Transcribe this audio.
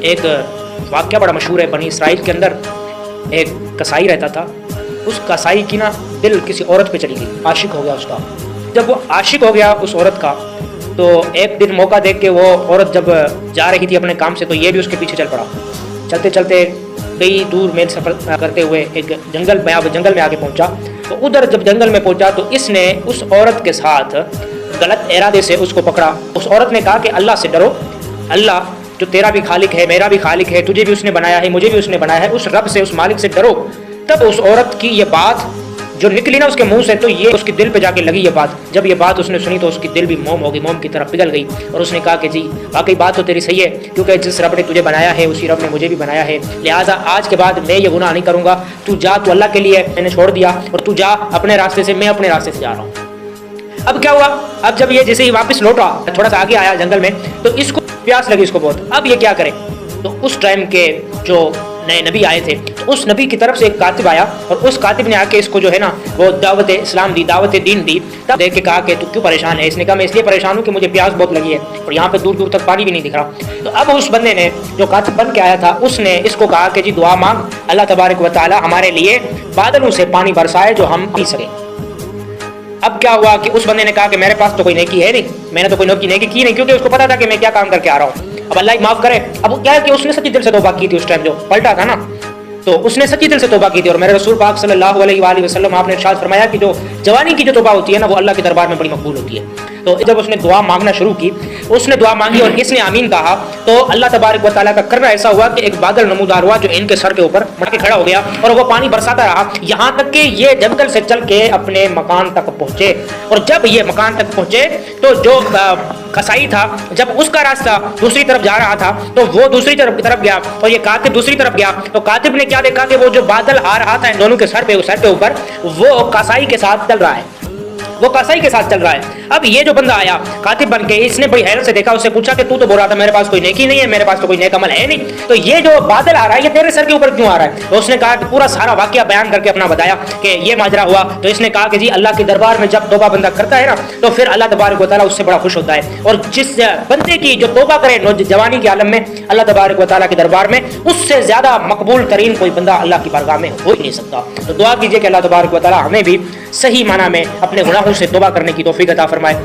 ایک واقعہ بڑا مشہور ہے، بنی اسرائیل کے اندر ایک کسائی رہتا تھا. اس کسائی کی نا دل کسی عورت پہ چلی گئی، عاشق ہو گیا اس کا. جب وہ عاشق ہو گیا اس عورت کا تو ایک دن موقع دیکھ کے وہ عورت جب جا رہی تھی اپنے کام سے تو یہ بھی اس کے پیچھے چل پڑا. چلتے چلتے کئی دور میل سفر کرتے ہوئے ایک جنگل میں آ کے پہنچا. تو ادھر جب جنگل میں پہنچا تو اس نے اس عورت کے ساتھ غلط ارادے سے اس کو پکڑا. اس عورت نے کہا کہ اللہ سے ڈرو، اللہ جو تیرا بھی خالق ہے، میرا بھی خالق ہے، تجھے بھی اس نے بنایا ہے، مجھے بھی اس نے بنایا ہے، اس رب سے، اس مالک سے ڈرو. تب اس عورت کی یہ بات جو نکلی نا اس کے منہ سے تو یہ اس کی دل پہ جا کے لگی یہ بات. جب یہ بات اس نے سنی تو اس کی دل بھی موم ہو گئی، موم کی طرف پگھل گئی. اور اس نے کہا کہ جی واقعی بات تو تیری صحیح ہے، کیونکہ جس رب نے تجھے بنایا ہے اسی رب نے مجھے بھی بنایا ہے، لہٰذا آج کے بعد میں یہ گناہ نہیں کروں گا. تو جا، تو اللہ کے لیے میں نے چھوڑ دیا، اور تو جا اپنے راستے سے، میں اپنے راستے سے جا رہا ہوں. اب کیا ہوا؟ اب جب یہ جیسے ہی واپس لوٹا، تھوڑا سا آگے آیا جنگل میں، تو اس کو پیاس لگی اس کو بہت. اب یہ کیا کرے؟ تو اس ٹائم کے جو نئے نبی آئے تھے تو اس نبی کی طرف سے ایک کاتب آیا، اور اس کاتب نے آ کے اس کو جو ہے نا وہ دعوت اسلام دی، دعوت دین دی. تب دیکھ کے کہا کہ تو کیوں پریشان ہے؟ اس نے کہا میں اس لیے پریشان ہوں کہ مجھے پیاس بہت لگی ہے اور یہاں پہ دور دور تک پانی بھی نہیں دکھ رہا. تو اب اس بندے نے جو کاتب بن کے آیا تھا اس نے اس کو کہا کہ جی دعا مانگ، اللہ تبارک و تعالی ہمارے لیے بادلوں سے پانی برسائے جو ہم پی سکیں. اب کیا ہوا کہ اس بندے نے کہا کہ میرے پاس تو کوئی نیکی ہے نہیں، میں نے تو کوئی نیکی کی نہیں، کیونکہ اس کو پتا تھا کہ میں کیا کام کر کے آ رہا ہوں. اب اللہ ہی معاف کرے. اب کیا ہے کہ اس نے سچی دل سے توبہ کی تھی. اس ٹائم جو پلٹا تھا نا تو اس نے سچی دل سے توبہ کی تھی. اور میرے رسول پاک صلی اللہ علیہ وآلہ وسلم آپ نے ارشاد فرمایا کہ جو جوانی کی جو توبہ ہوتی ہے نا وہ اللہ کے دربار میں بڑی مقبول ہوتی ہے. تو جب اس نے دعا مانگنا شروع کی، اس نے دعا مانگی اور اس نے آمین کہا تو اللہ تبارک و تعالیٰ کا کرنا ایسا ہوا کہ ایک بادل نمودار ہوا جو ان کے سر کے اوپر مڑ کے کھڑا ہو گیا اور وہ پانی برساتا رہا یہاں تک کہ یہ جنگل سے چل کے اپنے مکان تک پہنچے. اور جب یہ مکان تک پہنچے تو جو کسائی تھا جب اس کا راستہ دوسری طرف جا رہا تھا تو وہ دوسری طرف گیا اور یہ کاتب دوسری طرف گیا. تو کاتب نے کیا دیکھا کہ وہ جو بادل آ رہا تھا ان دونوں کے سر کے اوپر وہ کسائی کے ساتھ چل رہا ہے، وہ کسائی کے ساتھ چل رہا ہے. اب یہ جو بندہ آیا کاتب بن کے، اس نے بڑی حیرت سے دیکھا، اس سے پوچھا کہ تو بول رہا تھا میرے پاس کوئی نیکی نہیں ہے، میرے پاس تو کوئی نیک عمل ہے نہیں، تو یہ جو بادل آ رہا ہے یہ تیرے سر کے اوپر کیوں آ رہا ہے؟ تو اس نے کہا کہ پورا سارا واقعہ بیان کر کے اپنا بتایا کہ یہ ماجرا ہوا. تو اس نے کہا کہ جی اللہ کے دربار میں جب توبہ بندہ کرتا ہے نا تو پھر اللہ تبارک و تعالیٰ اس سے بڑا خوش ہوتا ہے. اور جس بندے کی جو توبہ کرے جوانی کے عالم میں اللہ تبارک و تعالیٰ کے دربار میں، اس سے زیادہ مقبول ترین کوئی بندہ اللہ کی بارگاہ میں ہو ہی نہیں سکتا. تو دعا کیجیے کہ اللہ تبارک و تعالیٰ ہمیں بھی صحیح معنی میں اپنے گناہوں سے توبہ کرنے کی توفیق عطا فرمائے.